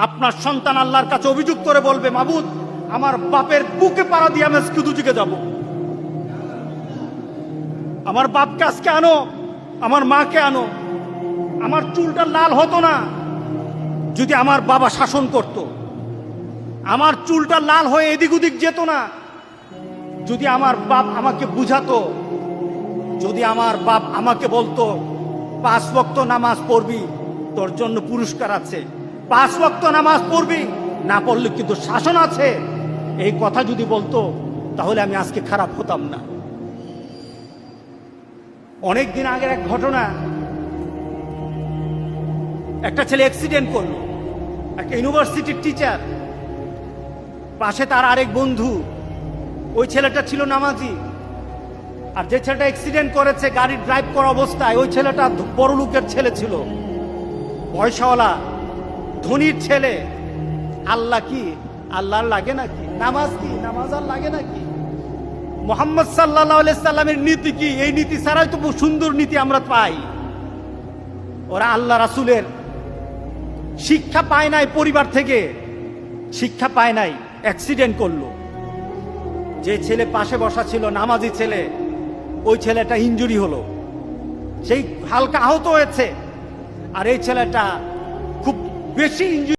আপনার সন্তান আল্লাহর কাছে অভিযোগ করে বলবে, মাবুদ আমার বাপের বুকে পাড়া দিয়ে আমি আজকে দুদিকে যাব, আমার বাপকে আজকে আনো, আমার মাকে আনো। আমার চুলটা লাল হতো না যদি আমার বাবা শাসন করত, আমার চুলটা লাল হয়ে এদিক ওদিক যেত না যদি আমার বাপ আমাকে বুঝাতো, যদি আমার বাপ আমাকে বলতো 5 ওয়াক্ত নামাজ পড়বি, তোর জন্য পুরস্কার আছে, 5 ওয়াক্ত নামাজ পড়বি, না পড়লে কিন্তু শাসন আছে, এই কথা যদি বলতো তাহলে আমি আজকে খারাপ হতাম না। অনেক দিন আগের এক ঘটনা, একটা ছেলে অ্যাক্সিডেন্ট করলো, একটা ইউনিভার্সিটির টিচার, পাশে তার আরেক বন্ধু, ওই ছেলেটা ছিল নামাজি, আর যে ছেলেটা অ্যাক্সিডেন্ট করেছে গাড়ি ড্রাইভ করা অবস্থায় ওই ছেলেটা বড় লোকের ছেলে ছিল, পয়সাওয়ালা ধনীর ছেলে। আল্লাহ কি আল্লাহর লাগে নাকি? নামাজ কি নামাজ আর লাগে নাকি? মুহাম্মদ সাল্লাল্লাহু আলাইহি সাল্লামের নীতি কি? এই নীতি ছাড়াই তো সুন্দর নীতি আমরা পাই। ওরা আল্লাহ রাসূলের শিক্ষা পায় নাই, পরিবার থেকে শিক্ষা পায় নাই, অ্যাক্সিডেন্ট করলো। যে ছেলে পাশে বসা ছিল নামাজি ছেলে, ওই ছেলেটা ইনজুরি হলো, সেই হালকা আহত হয়েছে, আর এই ছেলেটা খুব বেশি ইনজুরি